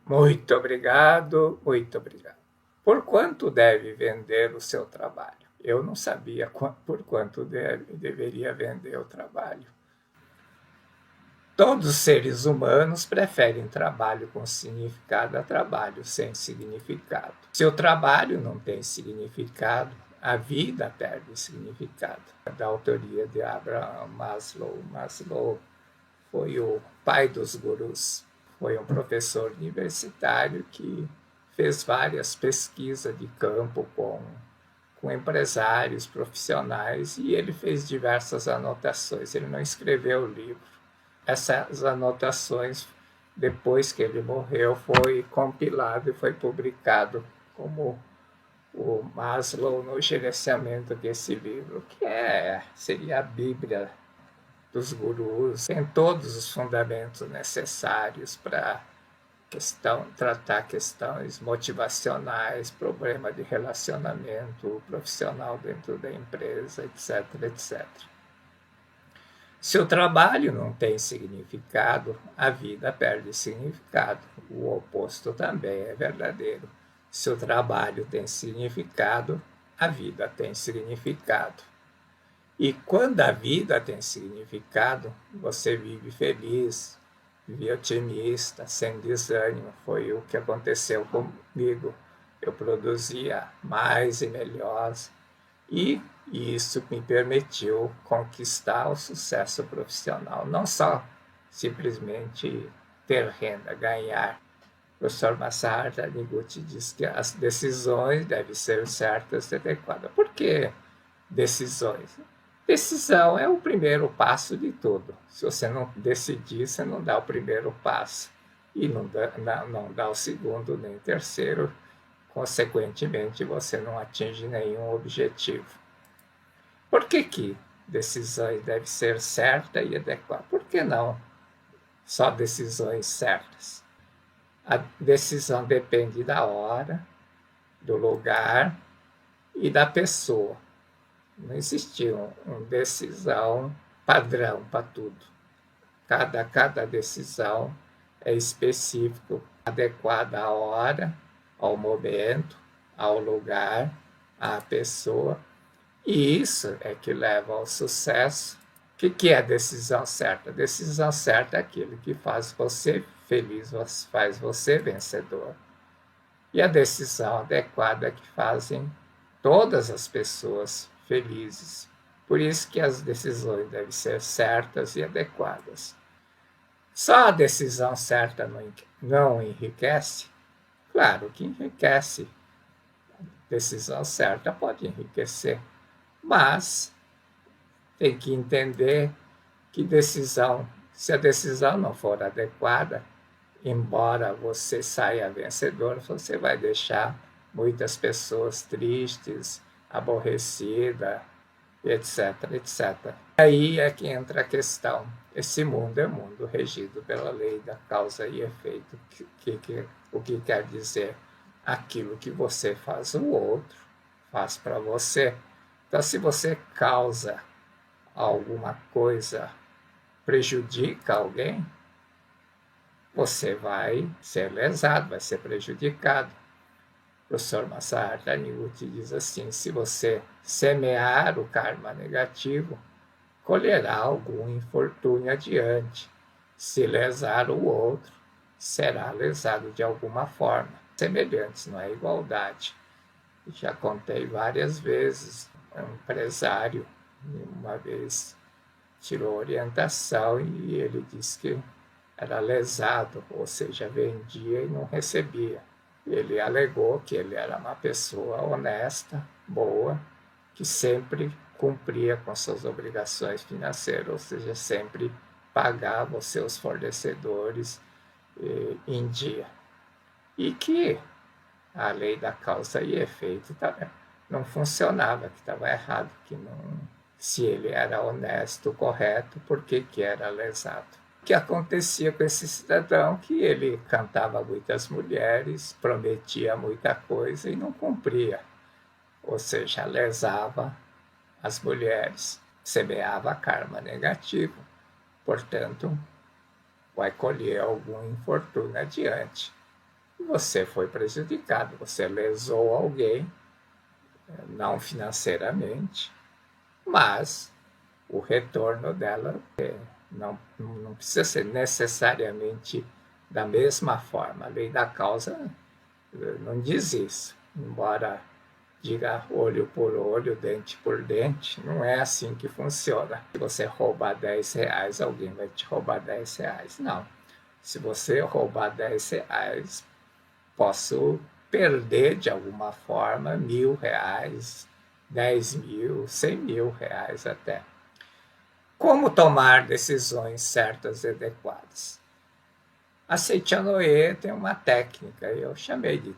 Muito obrigado, muito obrigado. Por quanto deve vender o seu trabalho? Eu não sabia por quanto deveria vender o trabalho. Todos os seres humanos preferem trabalho com significado a trabalho sem significado. Se o trabalho não tem significado, a vida perde significado. Da autoria de Abraham Maslow. Maslow foi o pai dos gurus. Foi um professor universitário que fez várias pesquisas de campo com empresários profissionais e ele fez diversas anotações. Ele não escreveu o livro. Essas anotações, depois que ele morreu, foi compilado e foi publicado como o Maslow no gerenciamento desse livro, que seria a Bíblia dos gurus, tem todos os fundamentos necessários para tratar questões motivacionais, problema de relacionamento profissional dentro da empresa, etc, etc. Se o trabalho não tem significado, a vida perde significado. O oposto também é verdadeiro. Se o trabalho tem significado, a vida tem significado. E quando a vida tem significado, você vive feliz, vive otimista, sem desânimo. Foi o que aconteceu comigo. Eu produzia mais e melhor, e isso me permitiu conquistar o sucesso profissional, não só simplesmente ter renda, ganhar. O professor Masaharu Taniguchi diz que as decisões devem ser certas e adequadas. Por que decisões? Decisão é o primeiro passo de tudo. Se você não decidir, você não dá o primeiro passo. E não dá o segundo nem o terceiro. Consequentemente, você não atinge nenhum objetivo. Por que decisões devem ser certas e adequadas? Por que não só decisões certas? A decisão depende da hora, do lugar e da pessoa. Não existia uma decisão padrão para tudo. Cada decisão é específico, adequada à hora, ao momento, ao lugar, à pessoa. E isso é que leva ao sucesso. O que é a decisão certa? A decisão certa é aquilo que faz você feliz, faz você vencedor. E a decisão adequada é que fazem todas as pessoas felizes. Por isso que as decisões devem ser certas e adequadas. Só a decisão certa não enriquece? Claro que enriquece. A decisão certa pode enriquecer, mas tem que entender que se a decisão não for adequada, embora você saia vencedor, você vai deixar muitas pessoas tristes, aborrecidas, etc, etc. Aí é que entra a questão. Esse mundo é um mundo regido pela lei da causa e efeito. O que quer dizer? Aquilo que você faz, o outro faz para você. Então, se você causa alguma coisa, prejudica alguém, você vai ser lesado, vai ser prejudicado. O professor Masaharu Taniguchi diz assim: se você semear o karma negativo, colherá algum infortúnio adiante. Se lesar o outro, será lesado de alguma forma. Semelhantes, não é igualdade. Já contei várias vezes, um empresário, uma vez tirou orientação e ele disse que era lesado, ou seja, vendia e não recebia. Ele alegou que ele era uma pessoa honesta, boa, que sempre cumpria com suas obrigações financeiras, ou seja, sempre pagava os seus fornecedores em dia. E que a lei da causa e efeito não funcionava, que estava errado, que não, se ele era honesto, correto, por que era lesado? O que acontecia com esse cidadão? Que ele cantava muitas mulheres, prometia muita coisa e não cumpria, ou seja, lesava as mulheres, semeava karma negativo, portanto, vai colher algum infortúnio adiante. você foi prejudicado, você lesou alguém, não financeiramente, mas o retorno dela não precisa ser necessariamente da mesma forma. A lei da causa não diz isso, embora diga olho por olho, dente por dente, não é assim que funciona. Se você roubar R$ 10, alguém vai te roubar R$ 10. Não. Se você roubar R$ 10, posso perder de alguma forma R$ 1.000, 10.000, R$ 100.000 até. Como tomar decisões certas e adequadas? A Seiichi tem uma técnica, eu chamei de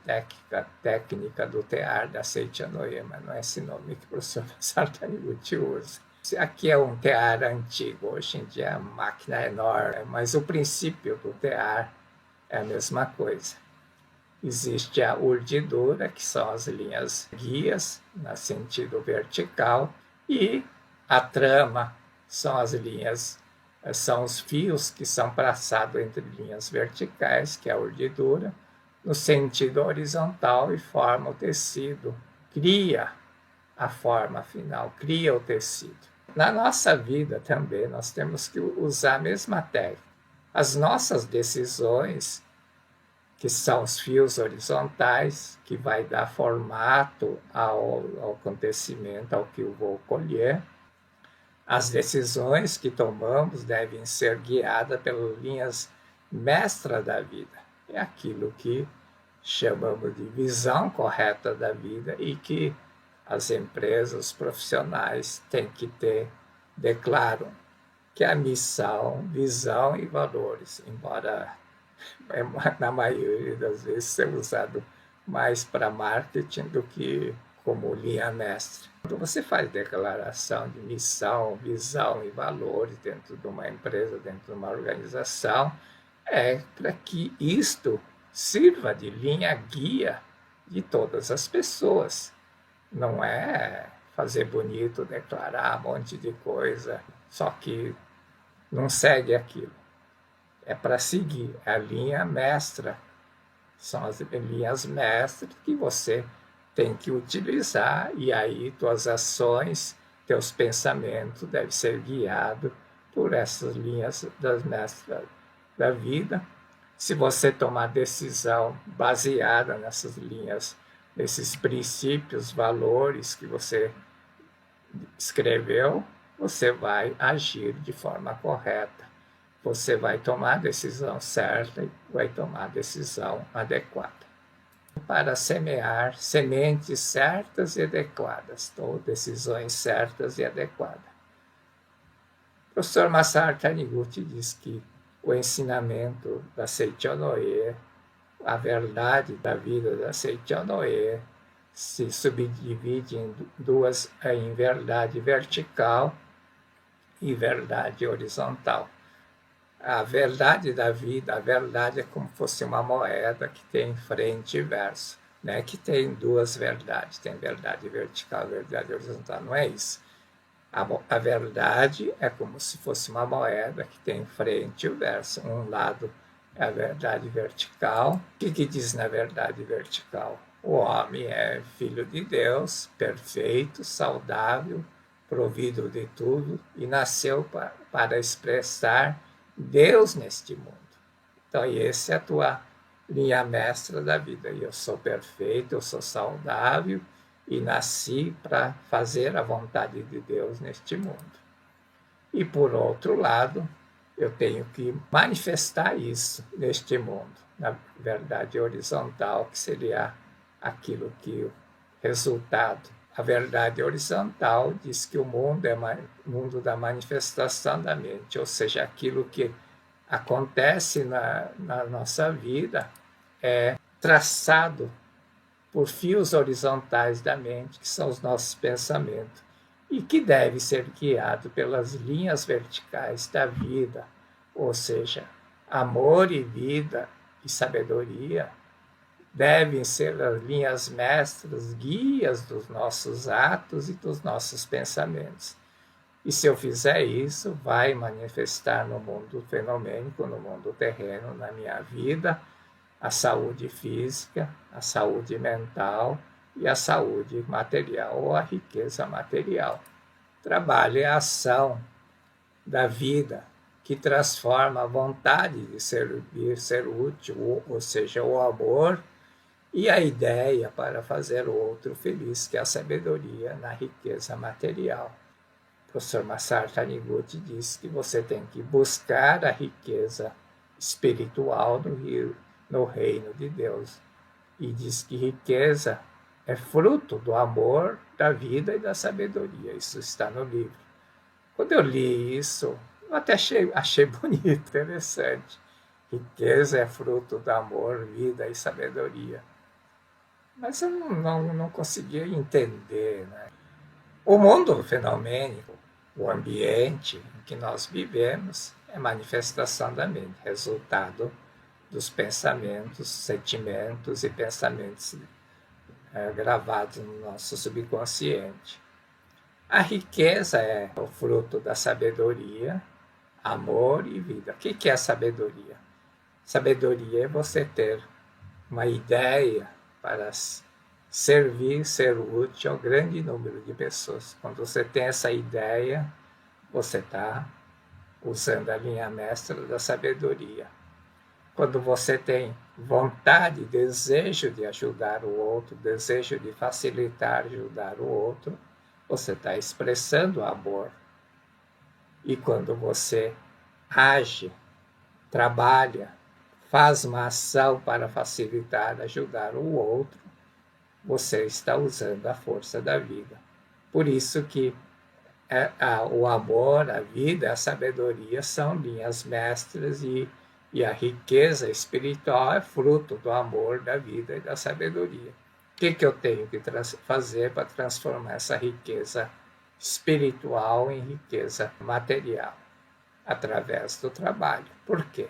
técnica do tear da Seiichi, mas não é esse nome que o professor Sartaniguchi usa. Aqui é um tear antigo, hoje em dia a máquina é enorme, mas o princípio do tear é a mesma coisa. Existe a urdidura, que são as linhas guias, no sentido vertical, e a trama são as linhas, são os fios que são traçados entre linhas verticais, que é a urdidura, no sentido horizontal e forma o tecido, cria a forma final, cria o tecido. Na nossa vida também nós temos que usar a mesma técnica. As nossas decisões, que são os fios horizontais, que vai dar formato ao acontecimento, ao que eu vou colher. As decisões que tomamos devem ser guiadas pelas linhas mestras da vida. É aquilo que chamamos de visão correta da vida e que as empresas, os profissionais têm que ter, declaram que a missão, visão e valores, embora na maioria das vezes ser usado mais para marketing do que como linha mestra. Quando você faz declaração de missão, visão e valores dentro de uma empresa, dentro de uma organização, é para que isto sirva de linha guia de todas as pessoas. Não é fazer bonito, declarar um monte de coisa, só que não segue aquilo. É para seguir a linha mestra. São as linhas mestras que você tem que utilizar, e aí tuas ações, teus pensamentos devem ser guiados por essas linhas das mestras da vida. Se você tomar decisão baseada nessas linhas, nesses princípios, valores que você escreveu, você vai agir de forma correta. Você vai tomar a decisão certa e vai tomar a decisão adequada. Para semear sementes certas e adequadas, ou decisões certas e adequadas. O professor Masaru Taniguchi diz que o ensinamento da Seiichi Onoe, a verdade da vida da Seiichi Onoe, se subdivide em verdade vertical e verdade horizontal. A verdade da vida, a verdade é como se fosse uma moeda que tem frente e verso, né? Que tem duas verdades, tem verdade vertical e verdade horizontal, não é isso. A verdade é como se fosse uma moeda que tem frente e verso. Um lado é a verdade vertical. O que diz na verdade vertical? O homem é filho de Deus, perfeito, saudável, provido de tudo e nasceu para expressar Deus neste mundo. Então, essa é a tua linha mestra da vida. Eu sou perfeito, eu sou saudável e nasci para fazer a vontade de Deus neste mundo. E, por outro lado, eu tenho que manifestar isso neste mundo, na verdade horizontal, que seria aquilo que o resultado. A verdade horizontal diz que o mundo é o mundo da manifestação da mente, ou seja, aquilo que acontece na nossa vida é traçado por fios horizontais da mente, que são os nossos pensamentos, e que deve ser guiado pelas linhas verticais da vida, ou seja, amor e vida e sabedoria, devem ser as linhas mestras, guias dos nossos atos e dos nossos pensamentos. E se eu fizer isso, vai manifestar no mundo fenomênico, no mundo terreno, na minha vida, a saúde física, a saúde mental e a saúde material ou a riqueza material. Trabalho é a ação da vida que transforma a vontade de servir, ser útil, ou seja, o amor, e a ideia para fazer o outro feliz, que é a sabedoria na riqueza material. O professor Masaru Taniguchi diz que você tem que buscar a riqueza espiritual no reino de Deus. E diz que riqueza é fruto do amor, da vida e da sabedoria. Isso está no livro. Quando eu li isso, eu até achei bonito, interessante. Riqueza é fruto do amor, vida e sabedoria. Mas eu não conseguia entender. Né? O mundo fenomênico, o ambiente em que nós vivemos, é manifestação da mente, resultado dos pensamentos, sentimentos e pensamentos gravados no nosso subconsciente. A riqueza é o fruto da sabedoria, amor e vida. O que é sabedoria? Sabedoria é você ter uma ideia para servir, ser útil ao grande número de pessoas. Quando você tem essa ideia, você está usando a linha mestra da sabedoria. Quando você tem vontade, desejo de ajudar o outro, desejo de facilitar, ajudar o outro, você está expressando amor. E quando você age, trabalha, faz uma ação para facilitar, ajudar o outro, você está usando a força da vida. Por isso que o amor, a vida, a sabedoria são linhas mestras e a riqueza espiritual é fruto do amor, da vida e da sabedoria. O que eu tenho que fazer para transformar essa riqueza espiritual em riqueza material? Através do trabalho. Por quê?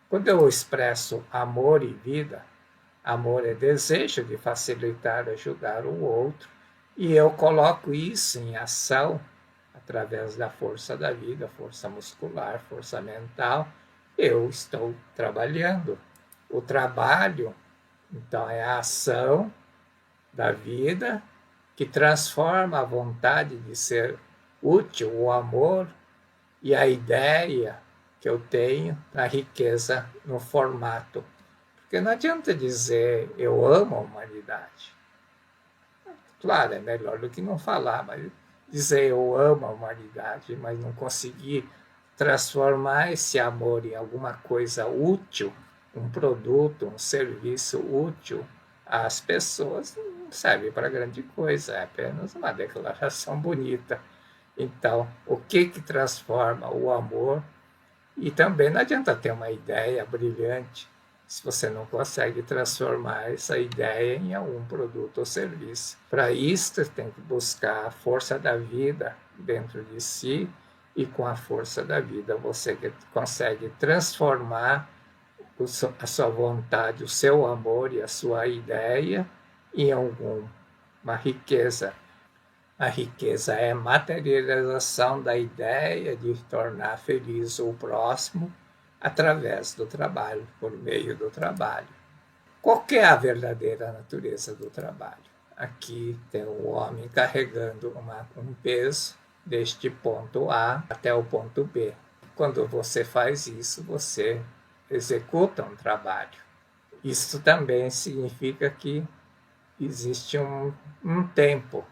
Quando eu expresso amor e vida, amor é desejo de facilitar, ajudar o outro, e eu coloco isso em ação através da força da vida, força muscular, força mental, eu estou trabalhando. O trabalho, então, é a ação da vida que transforma a vontade de ser útil, o amor e a ideia que eu tenho na riqueza, no formato. Porque não adianta dizer eu amo a humanidade. Claro, é melhor do que não falar, mas dizer eu amo a humanidade, mas não conseguir transformar esse amor em alguma coisa útil, um produto, um serviço útil às pessoas, não serve para grande coisa, é apenas uma declaração bonita. Então, o que transforma o amor? E também não adianta ter uma ideia brilhante se você não consegue transformar essa ideia em algum produto ou serviço. Para isso, você tem que buscar a força da vida dentro de si, e com a força da vida você consegue transformar a sua vontade, o seu amor e a sua ideia em alguma riqueza. A riqueza é a materialização da ideia de tornar feliz o próximo através do trabalho, por meio do trabalho. Qual é a verdadeira natureza do trabalho? Aqui tem o homem carregando um peso deste ponto A até o ponto B. Quando você faz isso, você executa um trabalho. Isso também significa que existe um tempo.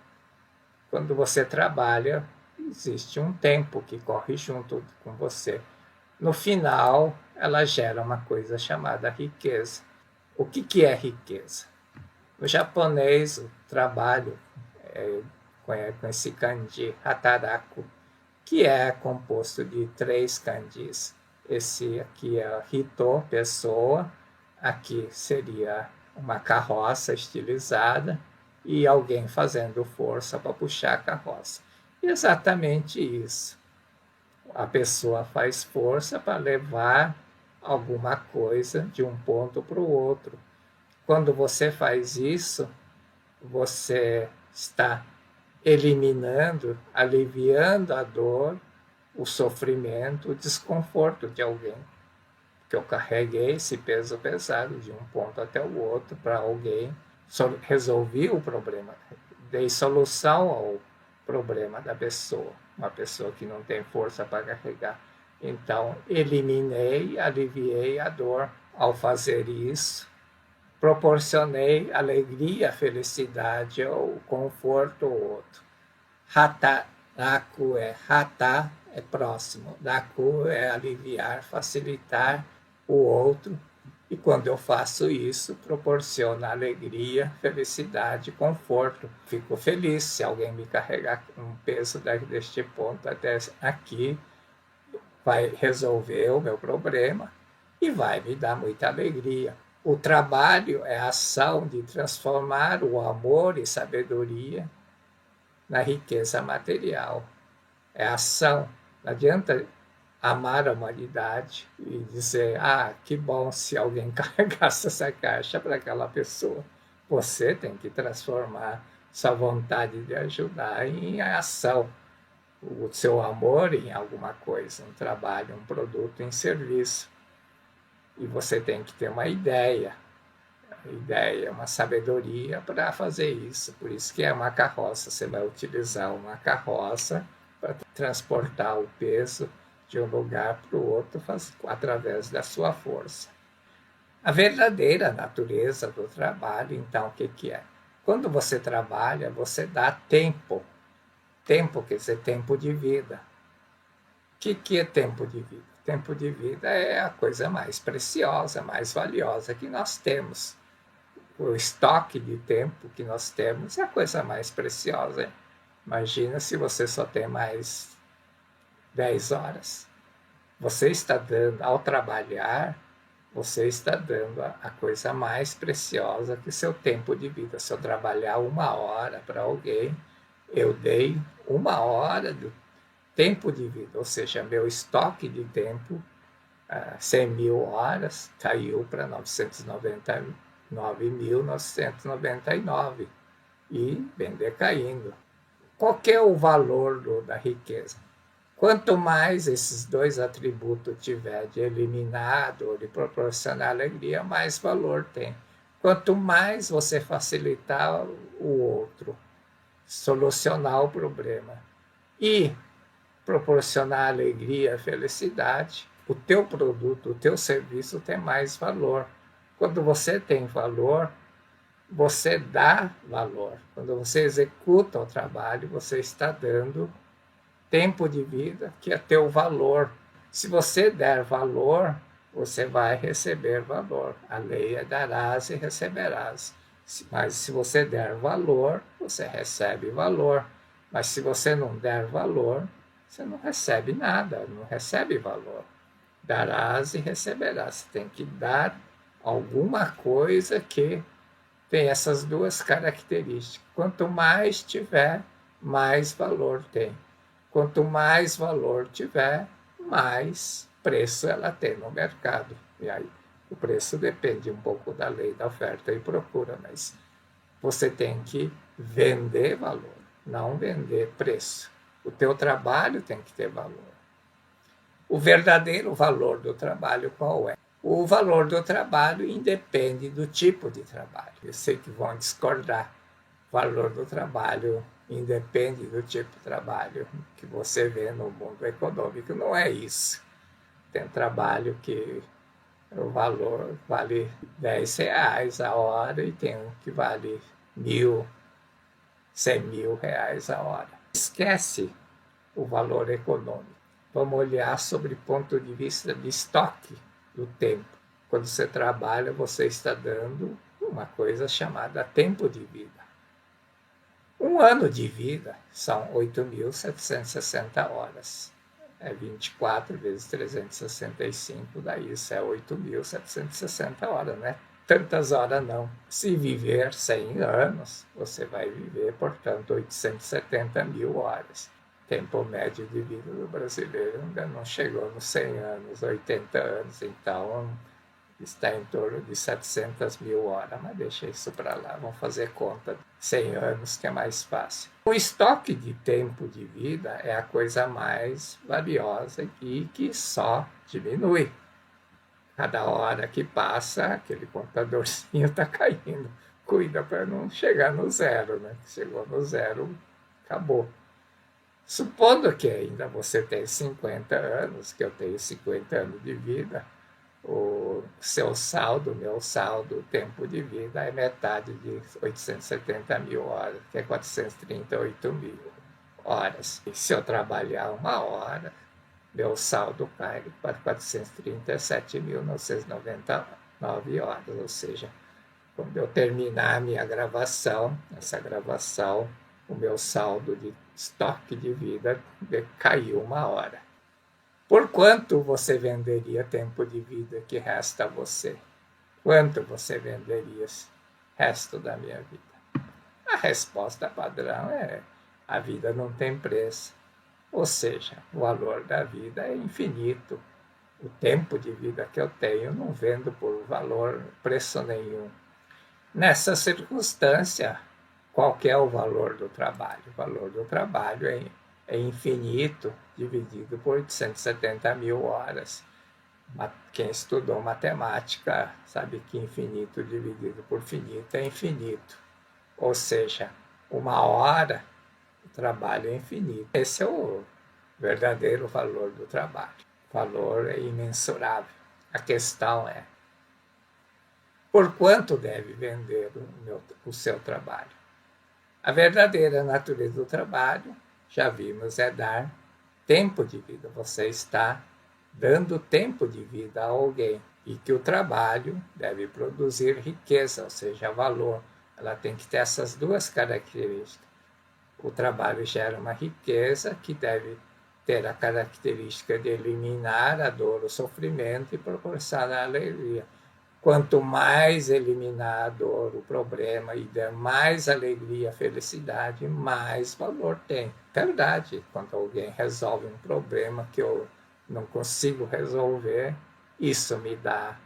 Quando você trabalha, existe um tempo que corre junto com você. No final, ela gera uma coisa chamada riqueza. O que é riqueza? No japonês, o trabalho com esse kanji, hataraku, que é composto de 3 kanjis. Esse aqui é hito, pessoa, aqui seria uma carroça estilizada e alguém fazendo força para puxar a carroça. Exatamente isso. A pessoa faz força para levar alguma coisa de um ponto para o outro. Quando você faz isso, você está eliminando, aliviando a dor, o sofrimento, o desconforto de alguém. que eu carreguei esse peso pesado de um ponto até o outro para alguém, resolvi o problema, dei solução ao problema da pessoa, uma pessoa que não tem força para carregar. Então, eliminei, aliviei a dor ao fazer isso, proporcionei alegria, felicidade ou conforto ao outro. Raku é próximo, Raku é aliviar, facilitar o outro, e quando eu faço isso, proporciona alegria, felicidade, conforto. Fico feliz se alguém me carregar um peso deste ponto até aqui, vai resolver o meu problema e vai me dar muita alegria. O trabalho é a ação de transformar o amor e sabedoria na riqueza material. É ação. Não adianta amar a humanidade e dizer, que bom se alguém carregasse essa caixa para aquela pessoa. Você tem que transformar sua vontade de ajudar em ação, o seu amor em alguma coisa, um trabalho, um produto, em serviço. E você tem que ter uma ideia, uma sabedoria para fazer isso. Por isso que é uma carroça. Você vai utilizar uma carroça para transportar o peso de um lugar para o outro através da sua força. A verdadeira natureza do trabalho, então, o que é? Quando você trabalha, você dá tempo. Tempo quer dizer tempo de vida. O que é tempo de vida? Tempo de vida é a coisa mais preciosa, mais valiosa que nós temos. O estoque de tempo que nós temos é a coisa mais preciosa. Imagina se você só tem mais 10 horas. Você está dando, ao trabalhar, você está dando a coisa mais preciosa que seu tempo de vida. Se eu trabalhar 1 hora para alguém, eu dei 1 hora do tempo de vida, ou seja, meu estoque de tempo, 100.000 horas, caiu para 999.999 e vem decaindo. Qual que é o valor da riqueza? Quanto mais esses dois atributos tiver de eliminar ou de proporcionar alegria, mais valor tem. Quanto mais você facilitar o outro, solucionar o problema e proporcionar alegria, felicidade, o teu produto, o teu serviço tem mais valor. Quando você tem valor, você dá valor. Quando você executa o trabalho, você está dando tempo de vida, que é teu valor. Se você der valor, você vai receber valor. A lei é darás e receberás. Mas se você der valor, você recebe valor. Mas se você não der valor, você não recebe nada, não recebe valor. Darás e receberás. Você tem que dar alguma coisa que tem essas duas características. Quanto mais tiver, mais valor tem. Quanto mais valor tiver, mais preço ela tem no mercado. E aí o preço depende um pouco da lei da oferta e procura, mas você tem que vender valor, não vender preço. O teu trabalho tem que ter valor. O verdadeiro valor do trabalho qual é? O valor do trabalho independe do tipo de trabalho. Eu sei que vão discordar. O valor do trabalho independe do tipo de trabalho que você vê no mundo econômico. Não é isso. Tem trabalho que o valor vale R$10 a hora e tem um que vale 1.000, 100.000 reais a hora. Esquece o valor econômico. Vamos olhar sobre o ponto de vista de estoque do tempo. Quando você trabalha, você está dando uma coisa chamada tempo de vida. Um ano de vida são 8.760 horas. É 24 vezes 365, daí isso é 8.760 horas, né? Tantas horas não. Se viver 100 anos, você vai viver, portanto, 870.000 horas. Tempo médio de vida do brasileiro ainda não chegou nos 100 anos, 80 anos, então está em torno de 700.000 horas, mas deixa isso para lá, vamos fazer conta. 100 anos que é mais fácil. O estoque de tempo de vida é a coisa mais valiosa e que só diminui. Cada hora que passa, aquele contadorzinho está caindo. Cuida para não chegar no zero, né? Chegou no zero, acabou. Supondo que ainda você tem 50 anos, que eu tenho 50 anos de vida, o seu saldo, meu saldo, o tempo de vida é metade de 870 mil horas, que é 438 mil horas. E se eu trabalhar uma hora, meu saldo cai para 437.999 horas, ou seja, quando eu terminar a minha gravação, essa gravação, o meu saldo de estoque de vida caiu uma hora. Por quanto você venderia tempo de vida que resta a você? Quanto você venderia resto da minha vida? A resposta padrão é: a vida não tem preço. Ou seja, o valor da vida é infinito. O tempo de vida que eu tenho não vendo por valor, preço nenhum. Nessa circunstância, qual que é o valor do trabalho? O valor do trabalho é infinito, dividido por 870 mil horas. Quem estudou matemática sabe que infinito dividido por finito é infinito. Ou seja, uma hora, o trabalho é infinito. Esse é o verdadeiro valor do trabalho. O valor é imensurável. A questão é: por quanto deve vender o seu trabalho? A verdadeira natureza do trabalho, já vimos, é dar tempo de vida. Você está dando tempo de vida a alguém. E que o trabalho deve produzir riqueza, ou seja, valor. Ela tem que ter essas duas características. O trabalho gera uma riqueza que deve ter a característica de eliminar a dor, o sofrimento e proporcionar a alegria. Quanto mais eliminar a dor, o problema, e der mais alegria, felicidade, mais valor tem. Verdade, quando alguém resolve um problema que eu não consigo resolver, isso me dá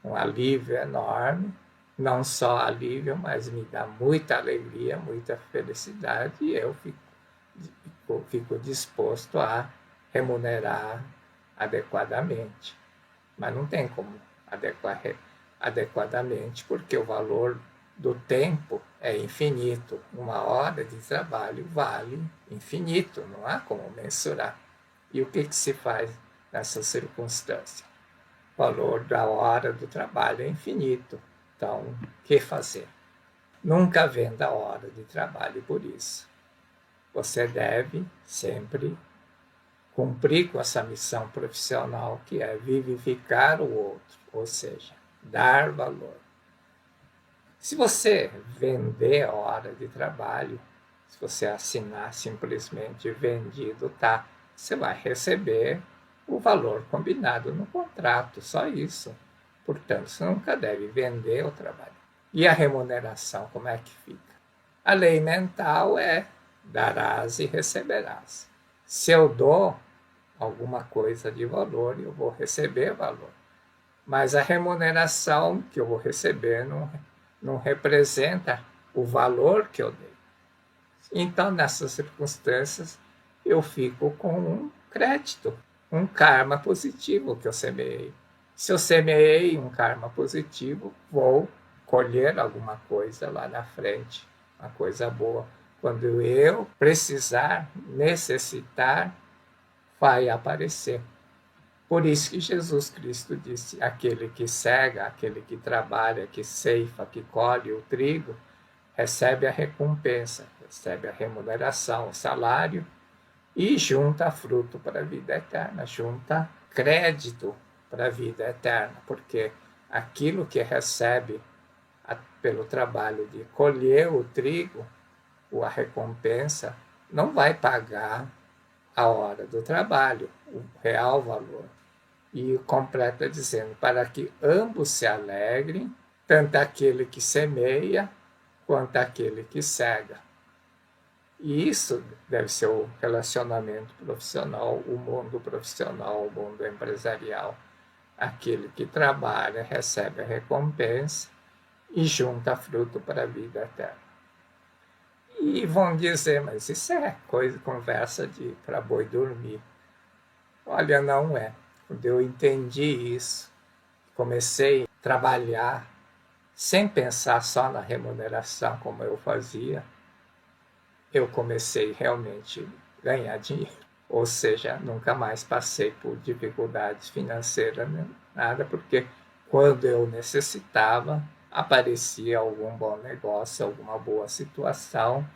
um alívio enorme. Não só alívio, mas me dá muita alegria, muita felicidade, e eu fico disposto a remunerar adequadamente. Mas não tem como adequar adequadamente, porque o valor do tempo é infinito. Uma hora de trabalho vale infinito, não há como mensurar. E o que se faz nessa circunstância? O valor da hora do trabalho é infinito. Então, o que fazer? Nunca venda a hora de trabalho por isso. Você deve sempre cumprir com essa missão profissional, que é vivificar o outro, ou seja, dar valor. Se você vender a hora de trabalho, se você assinar simplesmente vendido, tá, você vai receber o valor combinado no contrato, só isso. Portanto, você nunca deve vender o trabalho. E a remuneração, como é que fica? A lei mental é: darás e receberás. Se eu dou alguma coisa de valor, eu vou receber valor. Mas a remuneração que eu vou receber não representa o valor que eu dei. Então, nessas circunstâncias, eu fico com um crédito, um karma positivo que eu semeei. Se eu semeei um karma positivo, vou colher alguma coisa lá na frente, uma coisa boa. Quando eu precisar, necessitar, vai aparecer. Por isso que Jesus Cristo disse: aquele que cega, aquele que trabalha, que ceifa, que colhe o trigo, recebe a recompensa, recebe a remuneração, o salário, e junta fruto para a vida eterna, junta crédito para a vida eterna, porque aquilo que recebe pelo trabalho de colher o trigo, ou a recompensa, não vai pagar a hora do trabalho, o real valor. E completa dizendo: para que ambos se alegrem, tanto aquele que semeia quanto aquele que cega. E isso deve ser o relacionamento profissional, o mundo profissional, o mundo empresarial. Aquele que trabalha recebe a recompensa e junta fruto para a vida eterna. E vão dizer: mas isso é conversa para boi dormir. Olha, não é. Quando eu entendi isso, comecei a trabalhar sem pensar só na remuneração como eu fazia, eu comecei realmente a ganhar dinheiro. Ou seja, nunca mais passei por dificuldades financeiras, nada, porque quando eu necessitava, aparecia algum bom negócio, alguma boa situação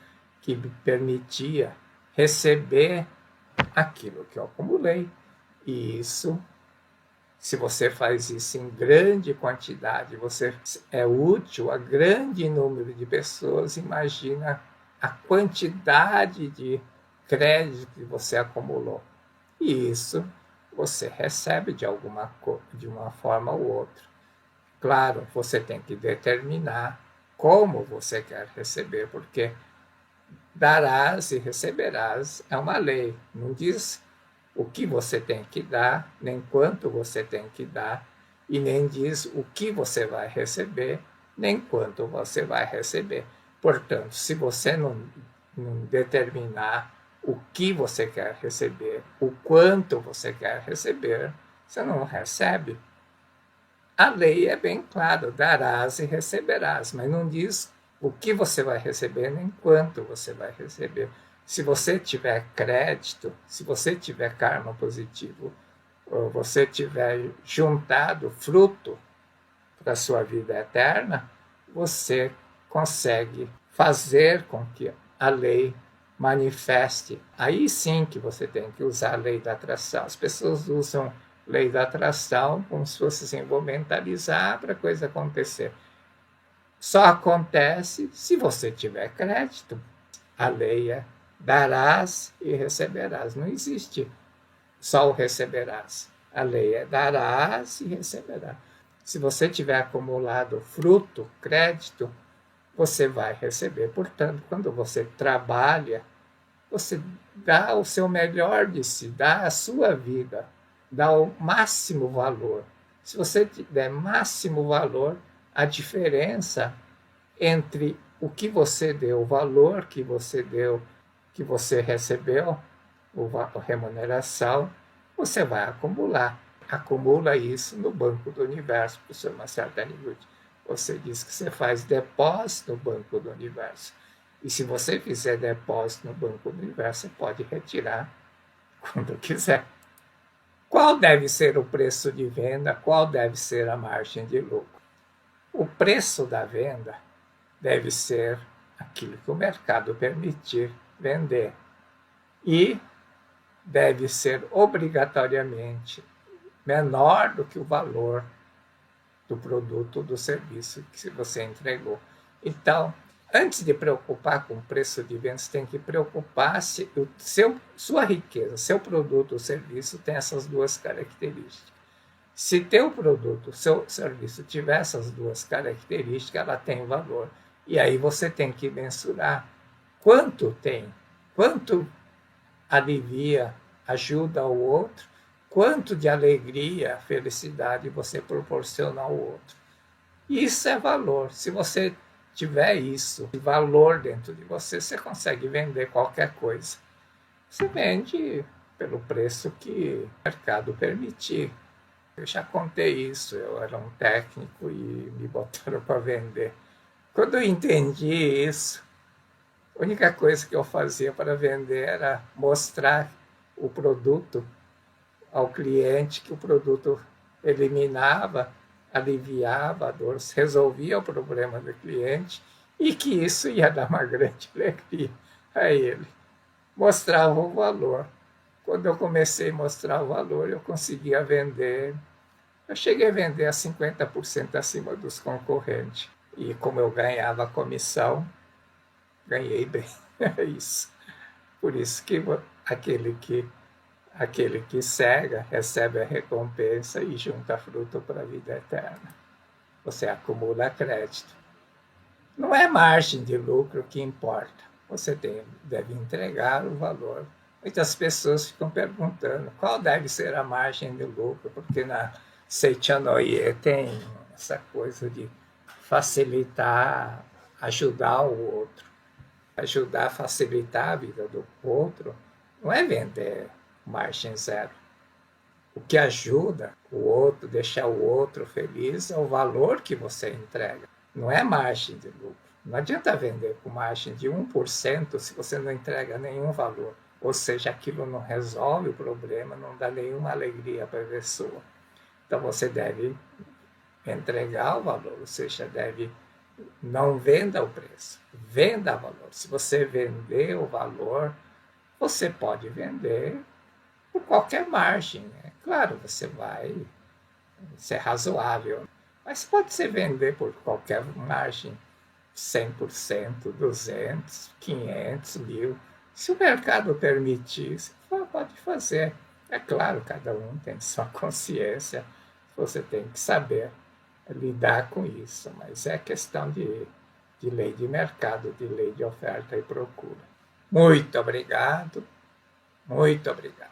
que me permitia receber aquilo que eu acumulei. E isso, se você faz isso em grande quantidade, você é útil a grande número de pessoas, imagina a quantidade de crédito que você acumulou. E isso você recebe de uma forma ou outra. Claro, você tem que determinar como você quer receber, porque darás e receberás é uma lei. Não diz o que você tem que dar, nem quanto você tem que dar, e nem diz o que você vai receber, nem quanto você vai receber. Portanto, se você não determinar o que você quer receber, o quanto você quer receber, você não recebe. A lei é bem clara, darás e receberás, mas não diz o que você vai receber nem quanto você vai receber. Se você tiver crédito, se você tiver karma positivo, ou você tiver juntado fruto para a sua vida eterna, você consegue fazer com que a lei manifeste. Aí sim que você tem que usar a lei da atração. As pessoas usam lei da atração como se fosse assim, vou mentalizar para a coisa acontecer. Só acontece se você tiver crédito. A lei é darás e receberás. Não existe só o receberás. A lei é darás e receberás. Se você tiver acumulado fruto, crédito, você vai receber. Portanto, quando você trabalha, você dá o seu melhor de si, dá a sua vida, dá o máximo valor. Se você der máximo valor, a diferença entre o que você deu, o valor que você deu, que você recebeu, a remuneração, você vai acumular. Acumula isso no Banco do Universo, professor Marcelo Taniguchi. Você diz que você faz depósito no Banco do Universo. E se você fizer depósito no Banco do Universo, você pode retirar quando quiser. Qual deve ser o preço de venda? Qual deve ser a margem de lucro? O preço da venda deve ser aquilo que o mercado permitir vender. E deve ser obrigatoriamente menor do que o valor do produto ou do serviço que você entregou. Então, antes de preocupar com o preço de venda, você tem que preocupar se sua riqueza, seu produto ou serviço tem essas duas características. Se teu produto, seu serviço tiver essas duas características, ela tem valor. E aí você tem que mensurar quanto tem, quanto alivia, ajuda o outro, quanto de alegria, felicidade você proporciona ao outro. Isso é valor. Se você tiver isso, valor dentro de você, você consegue vender qualquer coisa. Você vende pelo preço que o mercado permitir. Eu já contei isso, eu era um técnico e me botaram para vender. Quando eu entendi isso, a única coisa que eu fazia para vender era mostrar o produto ao cliente, que o produto eliminava, aliviava a dor, resolvia o problema do cliente e que isso ia dar uma grande alegria a ele. Mostrava o valor. Quando eu comecei a mostrar o valor, eu conseguia vender. Eu cheguei a vender a 50% acima dos concorrentes. E como eu ganhava comissão, ganhei bem. É isso. Por isso que aquele que cega recebe a recompensa e junta fruto para a vida eterna. Você acumula crédito. Não é margem de lucro que importa. Você deve entregar o valor. Muitas pessoas ficam perguntando qual deve ser a margem de lucro, porque na Seichanoye tem essa coisa de facilitar, ajudar o outro. Ajudar a facilitar a vida do outro não é vender margem zero. O que ajuda o outro, deixar o outro feliz, é o valor que você entrega. Não é margem de lucro. Não adianta vender com margem de 1% se você não entrega nenhum valor. Ou seja, aquilo não resolve o problema, não dá nenhuma alegria para a pessoa. Então você deve entregar o valor, ou seja, deve não venda o preço, venda o valor. Se você vender o valor, você pode vender por qualquer margem. Né? Claro, você vai ser razoável, mas pode ser vender por qualquer margem, 100%, 200, 500, 1000. Se o mercado permitir, você pode fazer. É claro, cada um tem sua consciência, você tem que saber lidar com isso, mas é questão de lei de mercado, de lei de oferta e procura. Muito obrigado, muito obrigado.